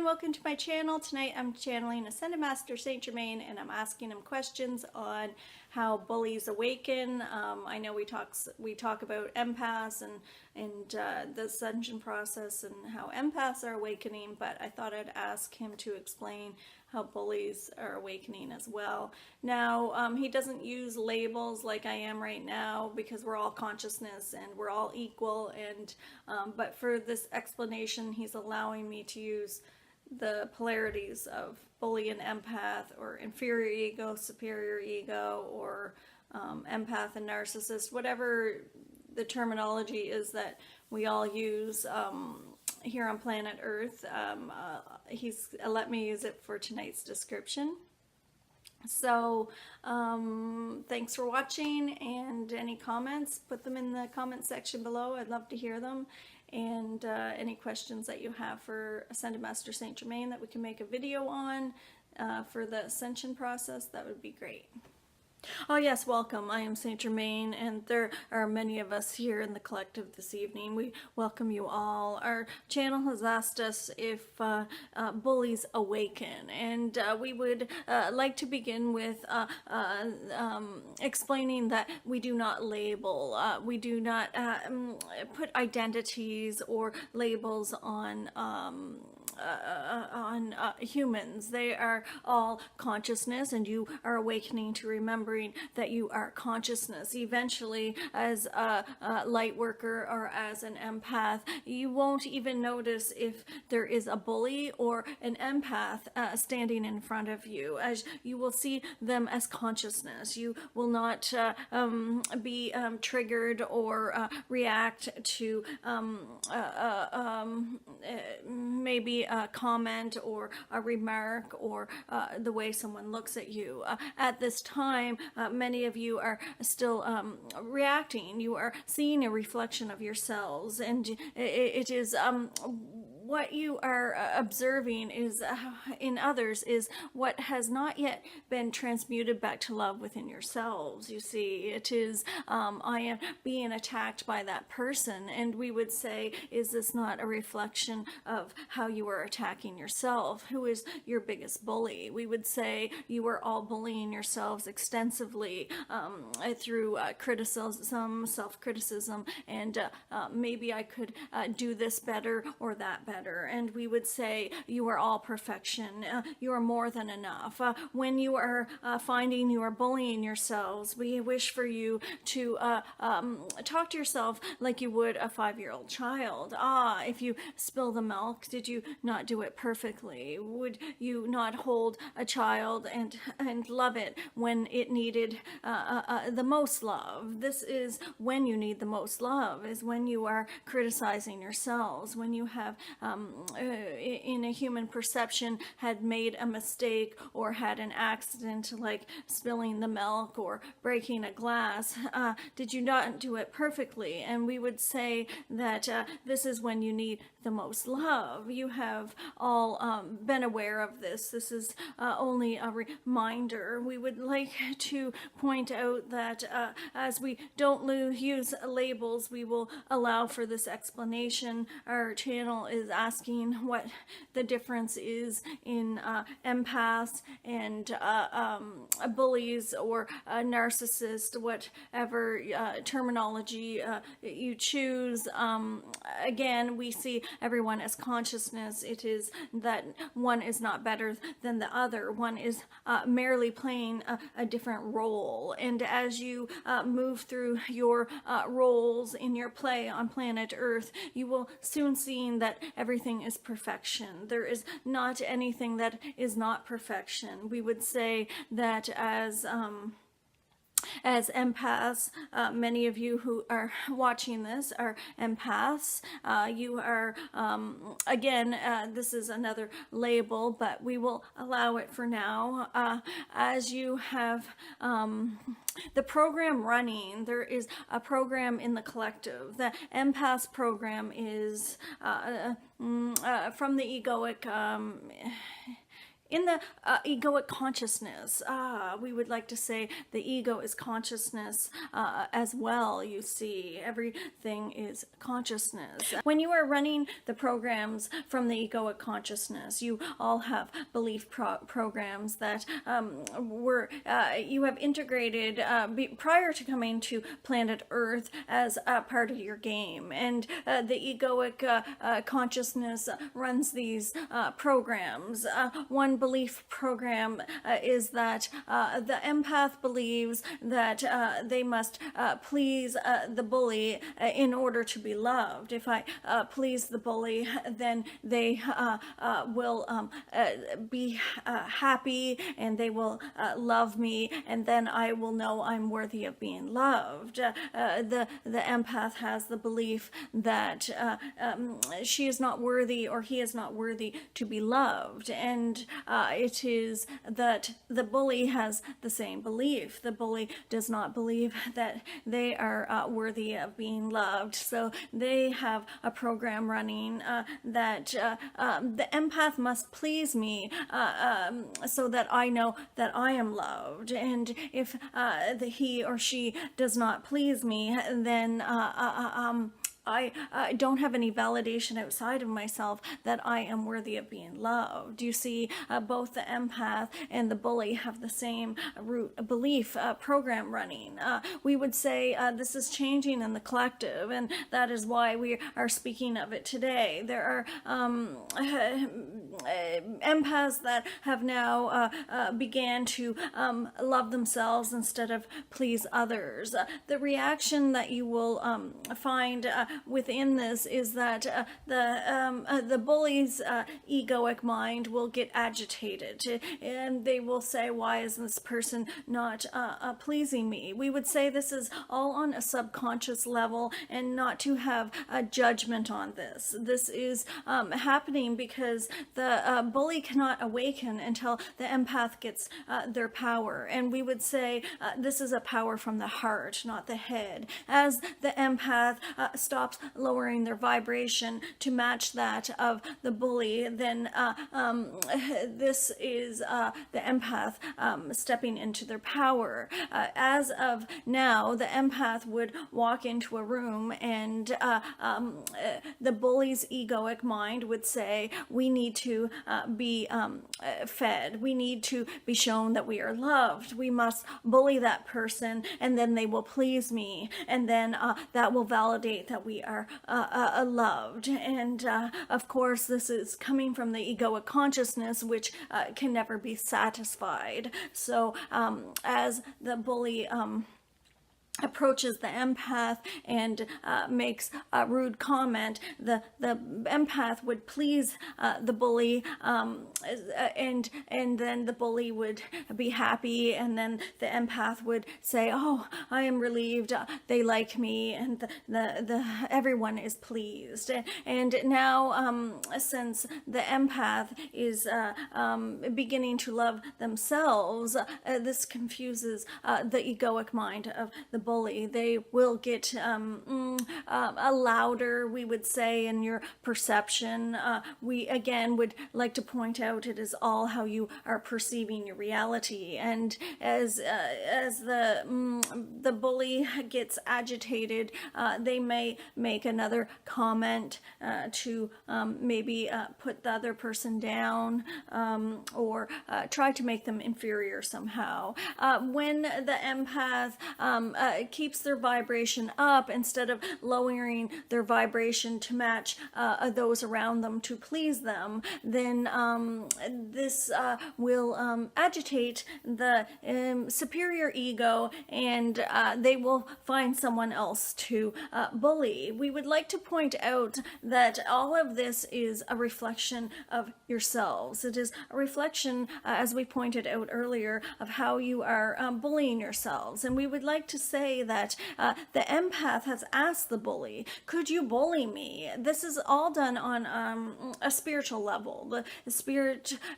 everyone, welcome to my channel. Tonight I'm channeling Ascended Master St.Germain and I'm asking him questions on how bullies awaken. I know we talk about empaths and the ascension process and how empaths are awakening, but I thought I'd ask him to explain how bullies are awakening as well. Now, he doesn't use labels like I am right now because we're all consciousness and we're all equal, and but for this explanation he's allowing me to use the polarities of bully and empath, or inferior ego, superior ego, or empath and narcissist, whatever the terminology is that we all use here on planet Earth. He's let me use it for tonight's description. So thanks for watching, and any comments, put them in the comment section below. I'd love to hear them, and any questions that you have for Ascended Master St.Germain that we can make a video on for the ascension process, that would be great. Oh yes, welcome. I am St.Germain, and there are many of us here in the collective this evening. We welcome you all. Our channel has asked us if bullies awaken, and we would like to begin with explaining that we do not label, we do not put identities or labels on humans. They are all consciousness, and you are awakening to remembering that you are consciousness. Eventually, as a light worker or as an empath, you won't even notice if there is a bully or an empath standing in front of you, as you will see them as consciousness. You will not be triggered or react to maybe a comment or a remark or the way someone looks at you. At this time, many of you are still reacting. You are seeing a reflection of yourselves, and it is what you are observing is in others is what has not yet been transmuted back to love within yourselves. You see, it is I am being attacked by that person, and we would say, is this not a reflection of how you are attacking yourself? Who is your biggest bully? We would say you are all bullying yourselves extensively through criticism, self-criticism, and maybe I could do this better or that better. And we would say you are all perfection. You are more than enough. When you are finding you are bullying yourselves, we wish for you to talk to yourself like you would a 5-year-old child. If you spill the milk, did you not do it perfectly? Would you not hold a child and love it when it needed the most love? This is when you need the most love, is when you are criticizing yourselves, when you have in a human perception had made a mistake or had an accident like spilling the milk or breaking a glass. Did you not do it perfectly? And we would say that this is when you need the most love. You have all been aware of this. This is only a reminder. We would like to point out that as we don't use labels, we will allow for this explanation. Our channel is asking what the difference is in empaths and bullies or narcissists, whatever terminology you choose. Again, we see everyone as consciousness. It is that one is not better than the other. One is merely playing a different role. And as you move through your roles in your play on planet Earth, you will soon see that everything is perfection. There is not anything that is not perfection. We would say that as empaths, many of you who are watching this are empaths. You are, again, this is another label, but we will allow it for now. As you have the program running, there is a program in the collective. The empaths program is from the Egoic in the egoic consciousness, we would like to say the ego is consciousness as well. You see, everything is consciousness. When you are running the programs from the egoic consciousness, you all have belief programs that you have integrated prior to coming to planet Earth as part of your game. And the egoic consciousness runs these programs. One belief program is that the empath believes that they must please the bully in order to be loved. If I please the bully, then they will be happy, and they will love me, and then I will know I'm worthy of being loved. The empath has the belief that she is not worthy, or he is not worthy to be loved, and it is that the bully has the same belief. The bully does not believe that they are worthy of being loved, so they have a program running that the empath must please me so that I know that I am loved, and if he or she does not please me, then I don't have any validation outside of myself that I am worthy of being loved. You see, both the empath and the bully have the same root belief program running. We would say this is changing in the collective, and that is why we are speaking of it today. There are empaths that have now began to love themselves instead of please others. The reaction that you will find within this is that the bully's egoic mind will get agitated, and they will say, why is this person not pleasing me? We would say this is all on a subconscious level, and not to have a judgment on this. This is happening because the bully cannot awaken until the empath gets their power, and we would say this is a power from the heart, not the head. As the empath stops lowering their vibration to match that of the bully, then this is the empath stepping into their power. As of now, the empath would walk into a room, and the bully's egoic mind would say, we need to be fed. We need to be shown that we are loved. We must bully that person, and then they will please me, and then that will validate that we are loved. And of course, this is coming from the egoic consciousness, which can never be satisfied. So as the bully approaches the empath and makes a rude comment, the empath would please the bully, and then the bully would be happy, and then the empath would say, oh, I am relieved, they like me, and the everyone is pleased. And now since the empath is beginning to love themselves, this confuses the egoic mind of the bully. They will get a louder, we would say, in your perception. We again would like to point out it is all how you are perceiving your reality. And as the bully gets agitated, they may make another comment to maybe put the other person down, or try to make them inferior somehow. When the empath keeps their vibration up instead of lowering their vibration to match those around them to please them, then this will agitate the superior ego, and they will find someone else to bully. We would like to point out that all of this is a reflection of yourselves. It is a reflection, as we pointed out earlier, of how you are bullying yourselves. And we would like to say that the empath has asked the bully, could you bully me? This is all done on a spiritual level. The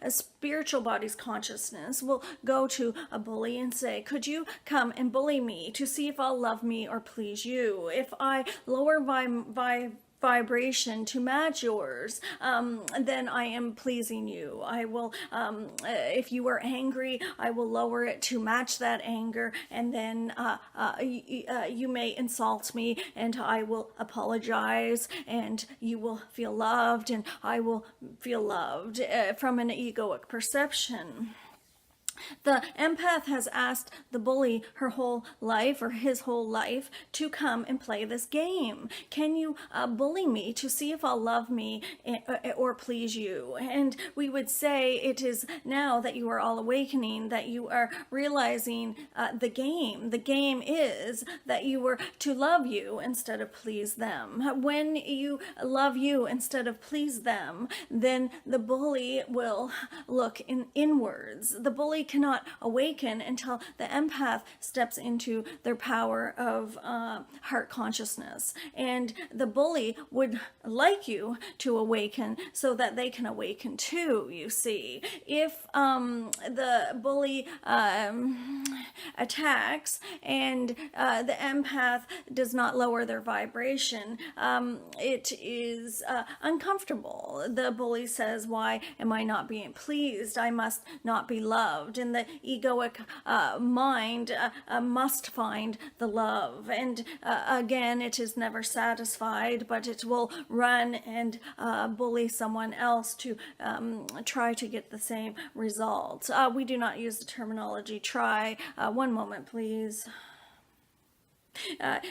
spiritual body's consciousness will go to a bully and say, could you come and bully me to see if I'll love me or please you? If I lower my vibration to match yours, then I am pleasing you. I will, if you are angry, I will lower it to match that anger, and then you may insult me, and I will apologize, and you will feel loved, and I will feel loved from an egoic perception. The empath has asked the bully her whole life, or his whole life, to come and play this game. Can you bully me to see if I'll love me or please you? And we would say it is now that you are all awakening that you are realizing the game. The game is that you were to love you instead of please them. When you love you instead of please them, then the bully will look inwards. The bully cannot awaken until the empath steps into their power of heart consciousness. And the bully would like you to awaken so that they can awaken too, you see. If the bully attacks and the empath does not lower their vibration, it is uncomfortable. The bully says, why am I not being pleased? I must not be loved. And the egoic mind must find the love. And again, it is never satisfied, but it will run and bully someone else to try to get the same result. We do not use the terminology try. One moment, please.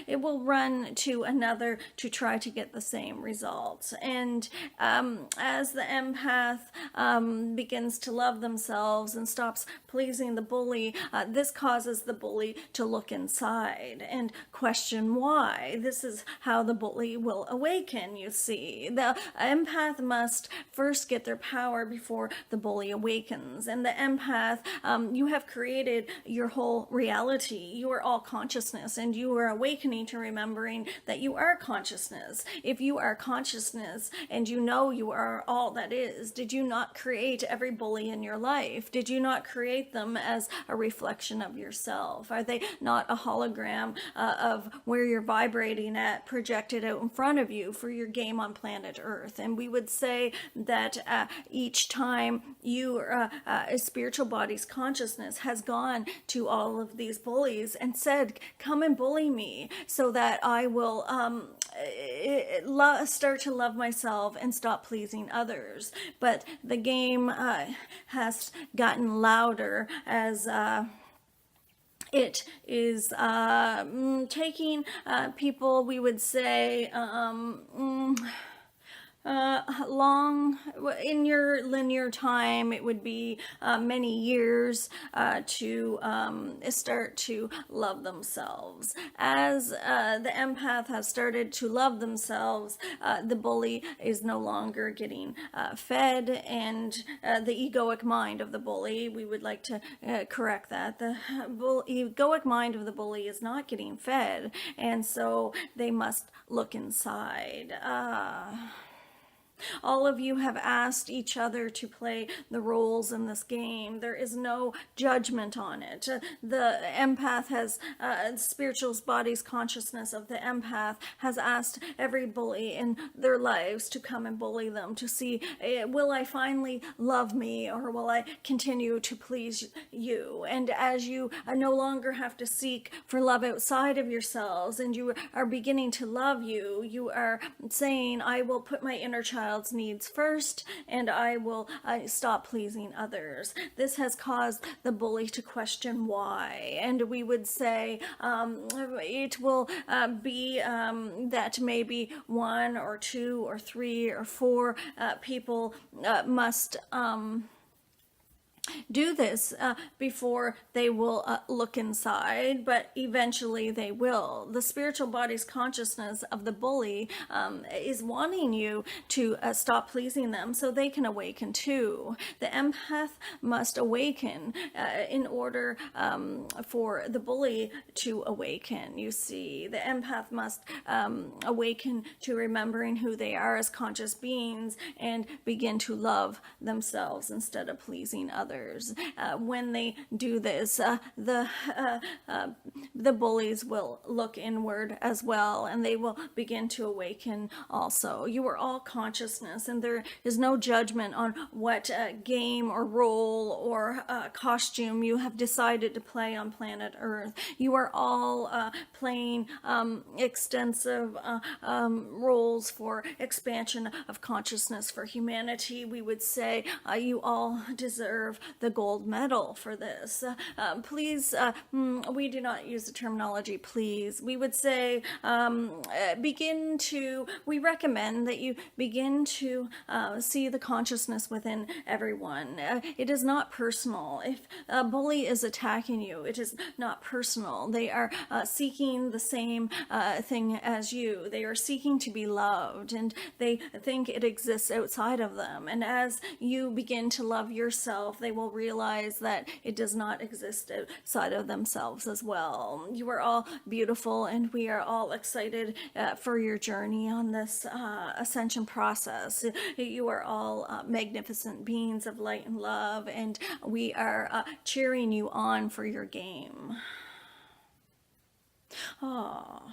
It will run to another to try to get the same results. And as the empath begins to love themselves and stops pleasing the bully, this causes the bully to look inside and question why. This is how the bully will awaken, you see. The empath must first get their power before the bully awakens. And the empath, you have created your whole reality. You are all consciousness, and you are awakening to remembering that you are consciousness. If you are consciousness and you know you are all that is, did you not create every bully in your life? Did you not create them as a reflection of yourself? Are they not a hologram of where you're vibrating at, projected out in front of you for your game on planet Earth? And we would say that each time your spiritual body's consciousness has gone to all of these bullies and said, come and bully me so that I will start to love myself and stop pleasing others. But the game has gotten louder as it is taking people, we would say, long in your linear time, it would be many years to start to love themselves. As the empath has started to love themselves, the bully is no longer getting fed, and the egoic mind of the bully, we would like to correct that. The egoic mind of the bully is not getting fed, and so they must look inside. All of you have asked each other to play the roles in this game. There is no judgment on it. The empath has, spiritual body's consciousness of the empath has asked every bully in their lives to come and bully them to see, will I finally love me, or will I continue to please you? And as you no longer have to seek for love outside of yourselves, and you are beginning to love you, you are saying, I will put my inner child's needs first, and I will stop pleasing others. This has caused the bully to question why, and we would say it will be that maybe 1 or 2 or 3 or 4 people must do this before they will look inside, but eventually they will. The spiritual body's consciousness of the bully is wanting you to stop pleasing them so they can awaken too. The empath must awaken in order for the bully to awaken. You see, the empath must awaken to remembering who they are as conscious beings and begin to love themselves instead of pleasing others. others. When they do this, the bullies will look inward as well, and they will begin to awaken also. You are all consciousness, and there is no judgment on what game or role or costume you have decided to play on planet Earth. You are all playing extensive roles for expansion of consciousness for humanity. We would say you all deserve the gold medal for this. Please, we do not use the terminology please. We would say we recommend that you begin to see the consciousness within everyone. It is not personal. If a bully is attacking you, it is not personal. They are seeking the same thing as you. They are seeking to be loved, and they think it exists outside of them. And as you begin to love yourself, they will realize that it does not exist outside of themselves as well. You are all beautiful, and we are all excited for your journey on this ascension process. You are all magnificent beings of light and love, and we are cheering you on for your game. Oh.